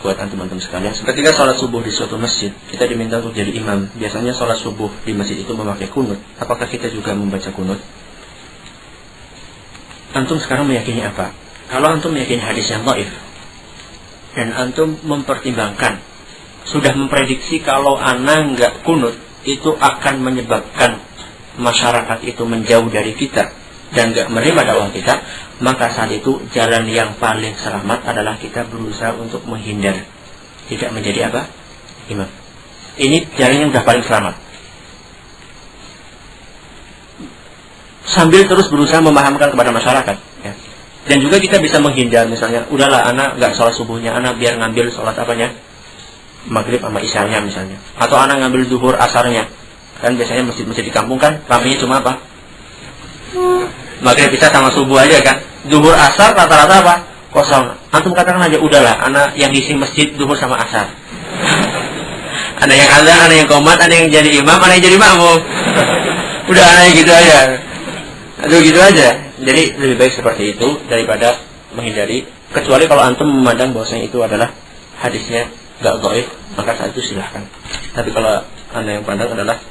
buat antum-antum sekalian. Ketika sholat subuh di suatu masjid, kita diminta untuk jadi imam. Biasanya sholat subuh di masjid itu memakai kunut. Apakah kita juga membaca kunut? Antum sekarang meyakini apa? Kalau antum meyakini hadis yang dhaif dan antum mempertimbangkan, sudah memprediksi kalau ana nggak kunut itu akan menyebabkan masyarakat itu menjauh dari kita dan nggak menerima dakwah kita, maka saat itu jalan yang paling selamat adalah kita berusaha untuk menghindar, tidak menjadi apa? Imam. Ini jalan yang sudah paling selamat. Sambil terus berusaha memahamkan kepada masyarakat, ya. Dan juga kita bisa menghindar, misalnya, udahlah anak nggak sholat subuhnya, anak biar ngambil sholat apanya, maghrib sama isyanya misalnya, atau anak ngambil zuhur asarnya. Kan biasanya masjid-masjid di kampung kan ramainya cuma apa? Maghrib isya sama subuh aja kan. Zuhur asar rata-rata apa? Kosong. Antum katakan aja, udahlah anak yang isi masjid zuhur sama asar. Ada yang azan, ada yang qomat, ada yang jadi imam, ada yang jadi makmum. Udah anaknya gitu aja. Aduh gitu aja. Jadi lebih baik seperti itu daripada menghindari. Kecuali kalau antum memandang bahwasanya itu adalah hadisnya gak dhaif, maka saat itu silahkan. Tapi kalau anda yang pandang adalah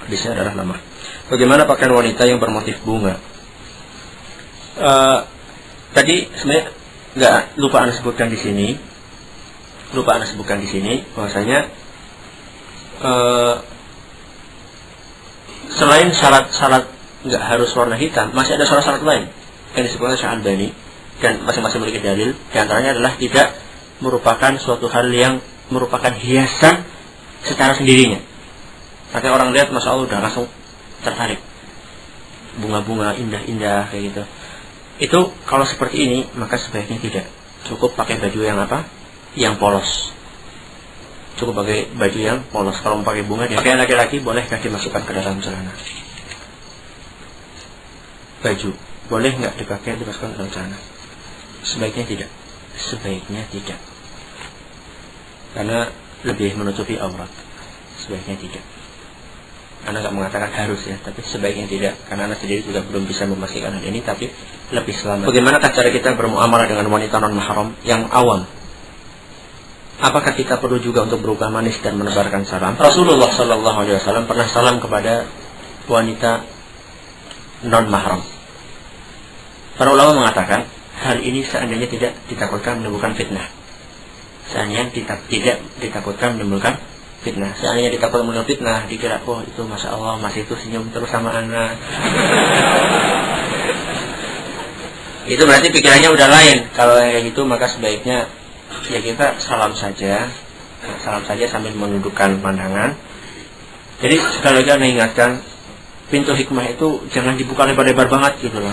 hadisnya adalah lemah. Bagaimana pakaian wanita yang bermotif bunga? Tadi sebenarnya lupa anda sebutkan di sini. Bahwasanya selain syarat-syarat nggak harus warna hitam, masih ada syarat-syarat lain yang disebutkan Syekh Albani dan masing-masing memiliki dalil. Di antaranya adalah tidak merupakan suatu hal yang merupakan hiasan secara sendirinya. Nanti orang lihat, masya Allah, udah langsung tertarik. Bunga-bunga indah-indah kayak gitu. Itu kalau seperti ini, maka sebaiknya tidak. Cukup pakai baju yang apa? Yang polos. Cukup pakai baju yang polos. Kalau mau pakai bunga, pakaian laki-laki boleh nggak dimasukkan ke dalam celana? Baju boleh nggak dimasukkan ke dalam celana? Sebaiknya tidak. Karena lebih menutupi aurat. Sebaiknya tidak. Anda nggak mengatakan harus ya, tapi sebaiknya tidak, karena Anda sendiri juga belum bisa memastikan hal ini, tapi lebih selamat. Bagaimana cara kita bermuamalah dengan wanita non mahram yang awam? Apakah kita perlu juga untuk berubah manis dan menebarkan salam? Rasulullah SAW pernah salam kepada wanita non mahram. Para ulama mengatakan hal ini seandainya tidak ditakutkan menimbulkan fitnah. Seandainya tidak ditakutkan menimbulkan fitnah. Seandainya ditakut menimbulkan fitnah, dikira, oh itu masya Allah masih itu senyum terus sama anak. Itu berarti pikirannya udah lain. Kalau kayak gitu maka sebaiknya ya kita salam saja sambil menundukkan pandangan. Jadi sekali lagi Anda ingatkan, pintu hikmah itu jangan dibuka lebar-lebar banget gitu loh.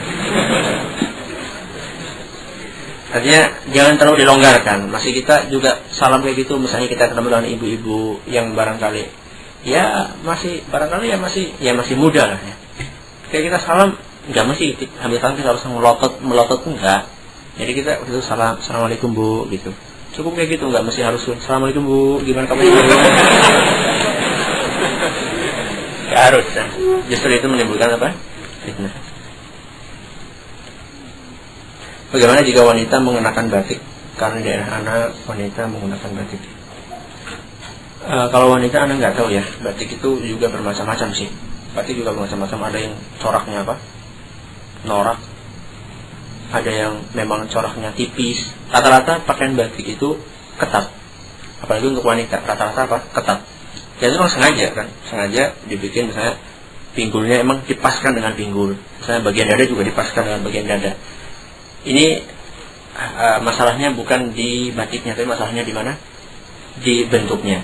Artinya jangan terlalu dilonggarkan. Masih kita juga salam kayak gitu, misalnya kita ketemu dengan ibu-ibu yang barangkali masih muda lah ya. Kayak kita salam enggak mesti ambil tangan kita harus melotot enggak. Jadi kita itu salam, assalamualaikum bu gitu. Cukup kayak gitu, enggak mesti harus assalamualaikum bu, gimana kamu? Enggak harus ya. Justru itu menimbulkan apa? Fitnah. Bagaimana jika wanita mengenakan batik? Karena di daerah anak wanita menggunakan batik. Kalau wanita Anda nggak tahu ya, batik itu juga bermacam-macam sih. Batik juga bermacam-macam. Ada yang coraknya apa? Norak. Ada yang memang coraknya tipis. Rata-rata pakaian batik itu ketat. Apalagi untuk wanita, rata-rata apa? Ketat. Ya itu memang sengaja dibikin, misalnya pinggulnya emang dipaskan dengan pinggul. Misalnya bagian dada juga dipaskan dengan bagian dada. Ini masalahnya bukan di batiknya, tapi masalahnya di mana? Di bentuknya.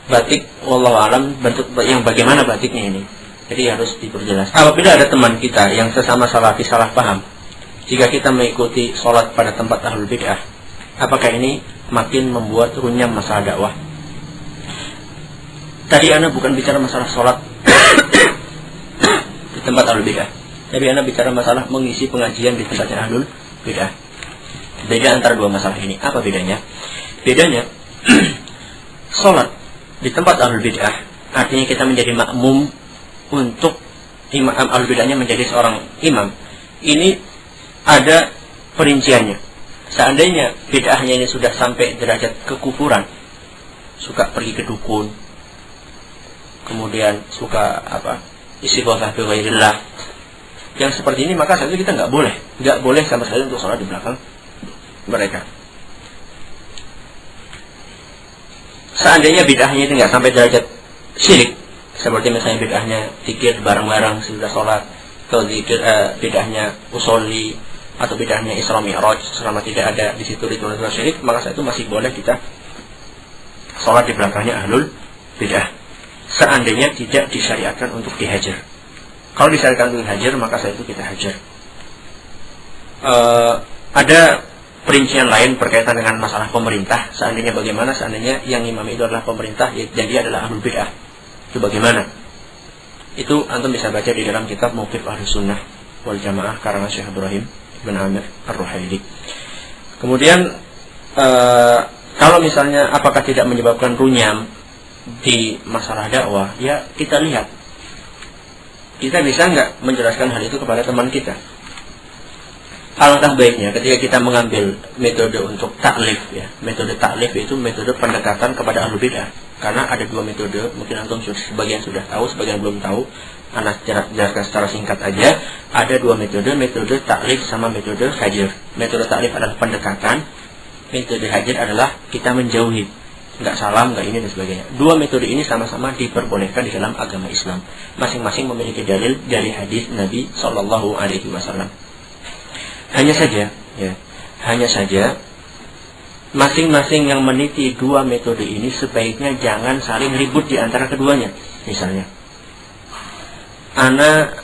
Batik, wallahu alam, bentuk yang bagaimana batiknya ini. Jadi harus diperjelas. Apabila ada teman kita yang sesama salafi salah paham, jika kita mengikuti sholat pada tempat ahlul bid'ah, apakah ini makin membuat runyam masalah dakwah? Tadi Anda bukan bicara masalah sholat di tempat ahlul bid'ah. Tapi Anda bicara masalah mengisi pengajian di tempatnya ahlul bid'ah. Beda antara dua masalah ini. Apa bedanya? Bedanya, sholat di tempat ahlul bid'ah artinya kita menjadi makmum untuk imam ahlul bid'ahnya menjadi seorang imam. Ini ada perinciannya. Seandainya bid'ahnya ini sudah sampai derajat kekufuran, suka pergi ke dukun, kemudian suka istighosah bi ghairillah, yang seperti ini, maka saat itu kita nggak boleh sama sekali untuk sholat di belakang mereka. Seandainya bid'ahnya itu nggak sampai derajat syirik, seperti misalnya bid'ahnya zikir bareng-bareng sudah sholat, atau zikir bid'ahnya usolli, atau bid'ahnya Isra Mi'raj, selama tidak ada di situ ritual syirik, maka saat itu masih boleh kita sholat di belakangnya ahlul bid'ah. Seandainya tidak disyariatkan untuk dihajar. Kalau disyariatkan untuk dihajar, maka saat itu kita hajar. Ada perincian lain berkaitan dengan masalah pemerintah. Seandainya bagaimana? Seandainya yang imam itu adalah pemerintah dan dia adalah ahlul bid'ah, itu bagaimana? Itu antum bisa baca di dalam kitab Mauqif Ahlus Sunnah wal Jamaah karangan Syekh Ibrahim bin Amir Ar-Ruhaili. Kemudian kalau misalnya apakah tidak menyebabkan runyam di masalah dakwah, ya kita lihat, kita bisa nggak menjelaskan hal itu kepada teman kita. Alangkah baiknya ketika kita mengambil metode untuk taklif, ya, metode taklif itu metode pendekatan kepada ahlul bid'ah. Karena ada dua metode, mungkin antum sebagian sudah tahu, sebagian belum tahu. Anak jelaskan secara singkat aja. Ada dua metode taklif sama metode hajar. Metode taklif adalah pendekatan, metode hajar adalah kita menjauhi, nggak salam, nggak ini dan sebagainya. Dua metode ini sama-sama diperbolehkan di dalam agama Islam. Masing-masing memiliki dalil dari hadis Nabi Shallallahu Alaihi Wasallam. Hanya saja, masing-masing yang meniti dua metode ini sebaiknya jangan saling ribut di antara keduanya. Misalnya, ana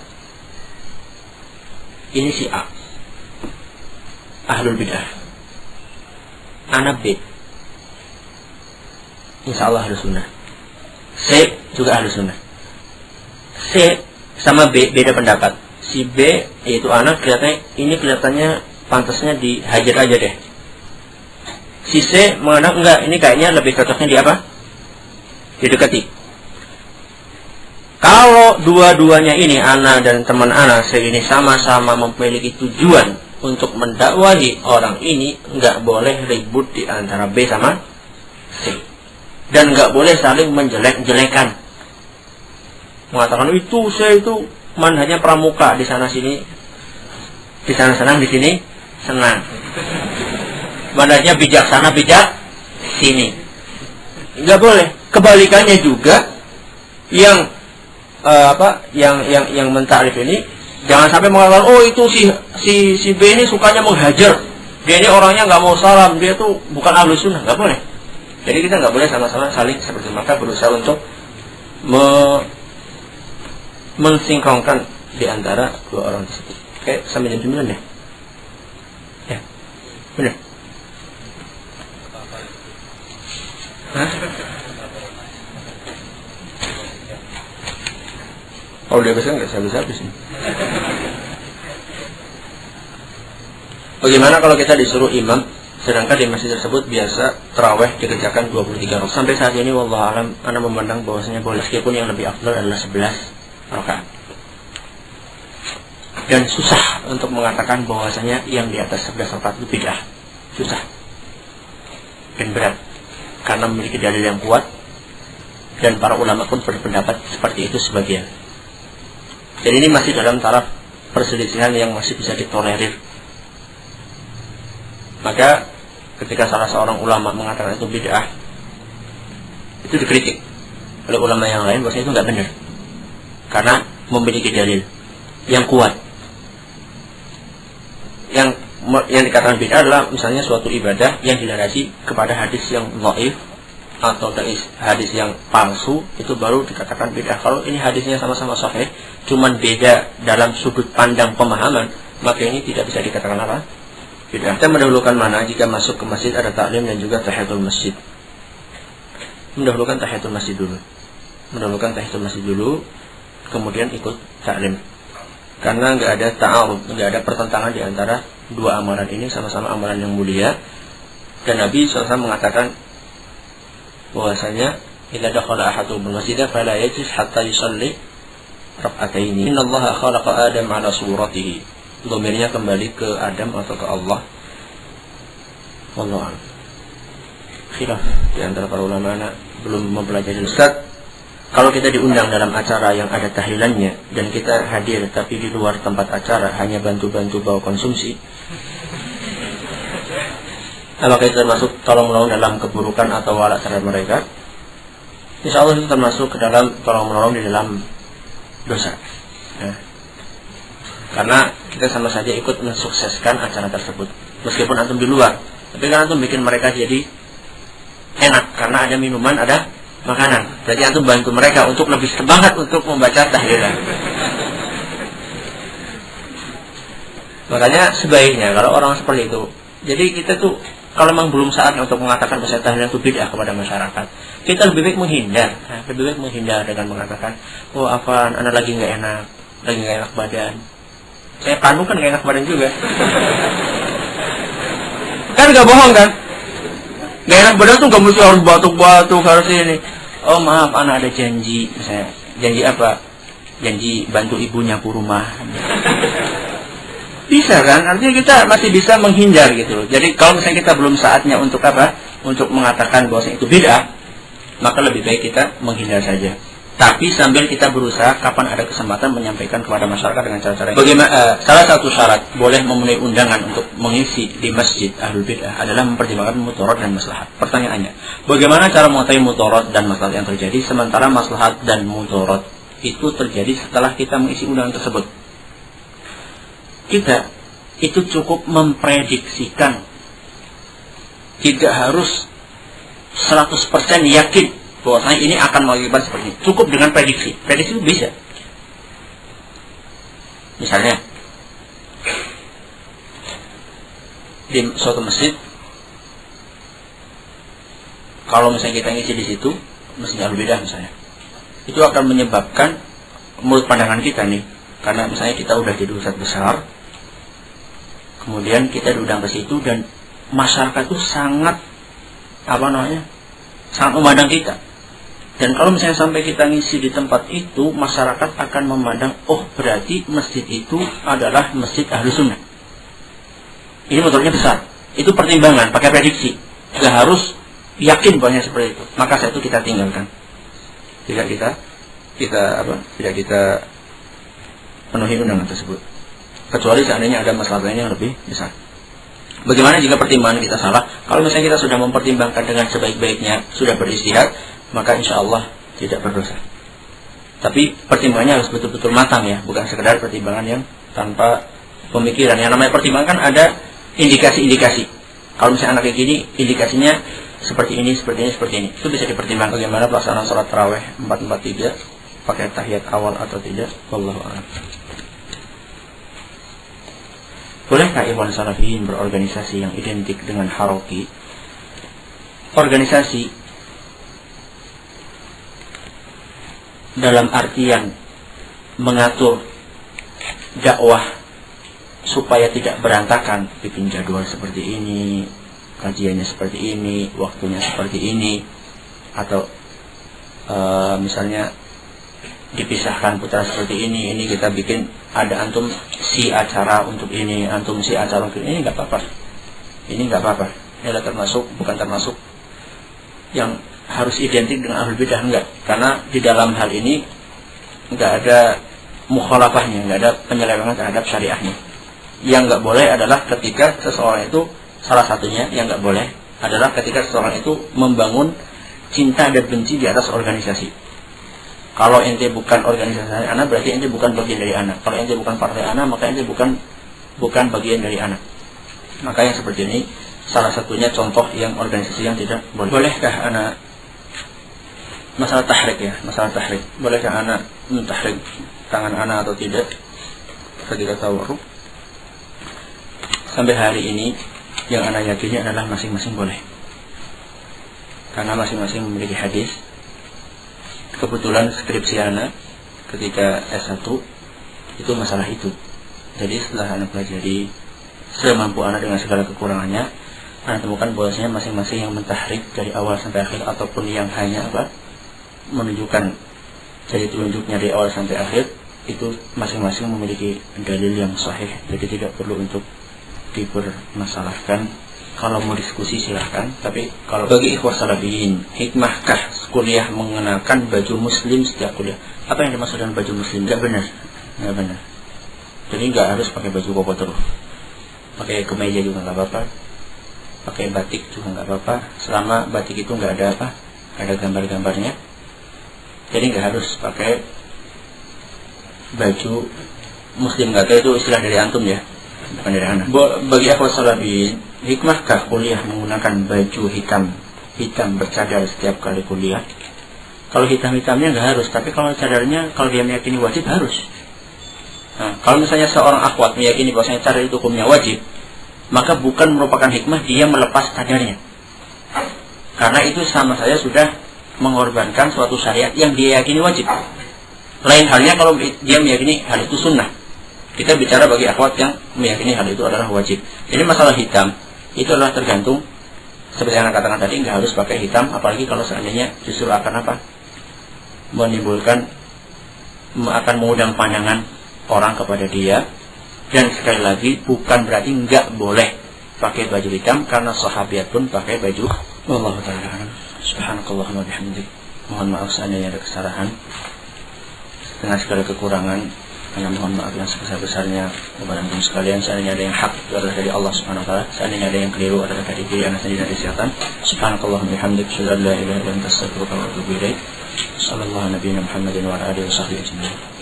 ini si A, ahlul bid'ah. Ana B, insya Allah ahlus sunnah. C juga ahlus sunnah. C sama B beda pendapat. Si B yaitu anak kelihatannya pantasnya dihajar aja deh. Si C menganggap enggak, ini kayaknya lebih cocoknya di apa? Didekati. Kalau dua-duanya ini, ana dan teman ana C ini sama-sama memiliki tujuan untuk mendakwahi orang ini, enggak boleh ribut di antara B sama C. Dan enggak boleh saling menjelek-jelekan. Mengatakan itu C itu manhajnya pramuka, di sana sini, di sana senang, di sini senang. Manhajnya bijaksana, bijak sini. Enggak boleh. Kebalikannya juga, yang yang mentakrif ini jangan sampai mengatakan, oh itu si B ini sukanya menghajar, dia ini orangnya nggak mau salam, dia tuh bukan ahlus sunnah. Nggak boleh. Jadi kita nggak boleh sama-sama saling seperti, maka berusaha untuk mensinkronkan di antara dua orang tersebut. Oke, sampai jam 9 ya? Ya, benar. Hah? Oh, dia besar nggak habis-habis nih. Bagaimana kalau kita disuruh imam, sedangkan di masjid tersebut biasa tarawih dikerjakan 23 rakaat. Sampai saat ini wallahu alam, ana memandang bahwasanya boleh, meskipun yang lebih afdal adalah 11 rakaat. Dan susah untuk mengatakan bahwasanya yang di atas 11 rakaat itu bid'ah. Susah dan berat, karena memiliki dalil yang kuat, dan para ulama pun berpendapat seperti itu sebagian. Jadi ini masih dalam taraf perselisihan yang masih bisa ditolerir. Maka ketika salah seorang ulama mengatakan itu bid'ah, itu dikritik oleh ulama yang lain bahwasanya itu nggak benar, karena memiliki dalil yang kuat. Yang dikatakan bid'ah adalah misalnya suatu ibadah yang dilandasi kepada hadis yang dhaif atau hadis yang palsu, itu baru dikatakan bid'ah. Kalau ini hadisnya sama-sama sahih, cuman beda dalam sudut pandang pemahaman, maka ini tidak bisa dikatakan apa? Bid'ah. Kita mendahulukan mana jika masuk ke masjid ada taklim dan juga tahiyatul masjid? Mendahulukan tahiyatul masjid dulu. Kemudian ikut taklim. Karena nggak ada ta'arud, nggak ada pertentangan di antara dua amalan ini, sama-sama amalan yang mulia. Dan Nabi SAW mengatakan bahwasanya idza dakhala ahadukum al-masjid fala yajlis hatta yusalli rak'ataini. Innallaha khalaqa Adam 'ala suratihi. Dhamirnya kembali ke Adam atau ke Allah. Wallahu a'lam. Khilaf di antara para ulama, anak belum mempelajari. Ustaz, kalau kita diundang dalam acara yang ada tahlilannya dan kita hadir tapi di luar tempat acara hanya bantu-bantu bawa konsumsi, apakah itu termasuk tolong menolong dalam keburukan atau wala terhadap mereka? Insya Allah itu termasuk ke dalam tolong menolong di dalam dosa. Ya. Karena kita sama saja ikut mensukseskan acara tersebut, meskipun antum di luar. Tapi kan antum bikin mereka jadi enak karena ada minuman, ada makanan. Jadi antum bantu mereka untuk lebih semangat untuk membaca tahlilan. Makanya sebaiknya kalau orang seperti itu, jadi kita tuh kalau memang belum saatnya untuk mengatakan bahwa tahlilan itu bid'ah kepada masyarakat, kita lebih baik menghindar. Lebih baik menghindar dengan mengatakan, oh afan, anak lagi nggak enak badan. Saya panu kan nggak enak badan juga. Kan nggak bohong kan? Nggak enak badan tuh nggak mesti harus batuk-batuk harus ini. Oh maaf, anak ada janji, misalnya janji apa? Janji bantu ibu nyapu rumah. Bisa kan? Artinya kita masih bisa menghindar gitu loh. Jadi kalau misalnya kita belum saatnya untuk apa? Untuk mengatakan bahwa itu bid'ah, maka lebih baik kita menghindar saja. Tapi sambil kita berusaha kapan ada kesempatan menyampaikan kepada masyarakat dengan cara-cara. Bagaimana? Salah satu syarat boleh memenuhi undangan untuk mengisi di masjid ahlul bid'ah adalah mempertimbangkan mudarat dan maslahat. Pertanyaannya, bagaimana cara mengetahui mudarat dan maslahat yang terjadi sementara maslahat dan mudarat itu terjadi setelah kita mengisi undangan tersebut? Kita itu cukup memprediksikan, tidak harus 100% yakin bahwasanya ini akan mengakibatkan seperti ini. Cukup dengan prediksi. Prediksi itu bisa. Misalnya di suatu masjid, kalau misalnya kita ngisi di situ, masjid Ahlul Bidah misalnya, itu akan menyebabkan menurut pandangan kita nih, karena misalnya kita udah jadi ustadz besar, kemudian kita diundang ke situ dan masyarakat itu sangat sangat memandang kita. Dan kalau misalnya sampai kita ngisi di tempat itu, masyarakat akan memandang, oh berarti masjid itu adalah masjid ahlu sunnah. Ini motornya besar. Itu pertimbangan, pakai prediksi. Tidak harus yakin bahwa seperti itu. Maka saat itu kita tinggalkan. Tidak kita penuhi undangan tersebut. Kecuali seandainya ada masalah lain yang lebih besar. Bagaimana jika pertimbangan kita salah? Kalau misalnya kita sudah mempertimbangkan dengan sebaik-baiknya, sudah beristihad, maka insya Allah tidak berdosa. Tapi pertimbangannya harus betul-betul matang ya, bukan sekedar pertimbangan yang tanpa pemikiran. Yang namanya pertimbangan kan ada indikasi-indikasi. Kalau misalnya anak kayak gini, indikasinya seperti ini. Itu bisa dipertimbangkan bagaimana pelaksanaan sholat tarawih 4-4-3, pakai tahiyat awal atau tidak. Wallahu a'lam. Bolehkah ikhwan salafiyin berorganisasi yang identik dengan haroki? Organisasi dalam artian mengatur dakwah supaya tidak berantakan, bikin jadwal seperti ini, kajiannya seperti ini, waktunya seperti ini, atau misalnya dipisahkan putra seperti ini kita bikin ada antum si acara untuk ini, antum si acara untuk ini, nggak apa-apa. Ini nggak apa-apa. Ini adalah bukan termasuk yang harus identik dengan ahlul bidah, enggak. Karena di dalam hal ini nggak ada mukhalafahnya, nggak ada penyelewengan terhadap syariahnya. Yang nggak boleh adalah ketika seseorang itu, salah satunya yang nggak boleh adalah ketika seseorang itu membangun cinta dan benci di atas organisasi. Kalau ente bukan organisasi anak, berarti ente bukan bagian dari anak. Kalau ente bukan partai anak, maka ente bukan bagian dari anak. Maka yang seperti ini salah satunya contoh yang organisasi yang tidak boleh. Bolehkah anak masalah tahrik ya, masalah tahrik. Bolehkah anak mentahrik tangan anak atau tidak ketika tawarruk? Sampai hari ini yang anak yakini adalah masing-masing boleh. Karena masing-masing memiliki hadis. Kebetulan skripsi anak ketika S1 itu masalah itu. Jadi setelah anak pelajari semampu anak dengan segala kekurangannya, anak temukan bahwasanya masing-masing yang mentahrik dari awal sampai akhir ataupun yang hanya menunjukkan jadi tunjuknya dari awal sampai akhir, itu masing-masing memiliki dalil yang sahih. Jadi tidak perlu untuk dipermasalahkan Kalau mau diskusi silahkan. Tapi kalau bagi ikhwah salafiyin, hikmahkah kuliah mengenakan baju muslim setiap kuliah? Apa yang dimaksud dengan baju muslim? Gak benar. Jadi gak harus pakai baju koko terus. Pakai kemeja juga gak apa-apa, pakai batik juga gak apa-apa, selama batik itu gak ada apa, ada gambar-gambarnya. Jadi gak harus pakai baju muslim. Gak tahu itu istilah dari antum ya, bukan dari anak. Bagi akhwat salafiyin, hikmahkah kuliah menggunakan baju hitam bercadar setiap kali kuliah? Kalau hitam-hitamnya nggak harus, tapi kalau cadarnya, kalau dia meyakini wajib, harus. Nah, kalau misalnya seorang akhwat meyakini bahwasanya cadar itu hukumnya wajib, maka bukan merupakan hikmah dia melepas cadarnya, karena itu sama saya sudah mengorbankan suatu syariat yang dia yakini wajib. Lain halnya kalau dia meyakini hal itu sunnah. Kita bicara bagi akhwat yang meyakini hal itu adalah wajib. Jadi masalah hitam itu adalah tergantung, seperti yang saya katakan tadi, nggak harus pakai hitam, apalagi kalau seandainya justru akan apa, menimbulkan, akan mengundang pandangan orang kepada dia. Dan sekali lagi, bukan berarti nggak boleh pakai baju hitam, karena sahabat pun pakai baju. Wallahu ta'ala subhanakallahumma bihamdik. Mohon maaf seandainya ada kesalahan, dengan segala kekurangan, karena mohon maaf yang sebesar-besarnya kepada antum sekalian. Seandainya ada yang hak, itu adalah dari Allah subhanahu wa ta'ala. Seandainya ada yang keliru, adalah dari diri anak sendiri dan kesehatan. Subhanakallahumma bihamdik, asyhadu an la ilaha illa anta, astaghfiruka wa atubu ilaik. Sallallahu nabiyana Muhammadin wa ala alihi wa sahbihi ajma'in.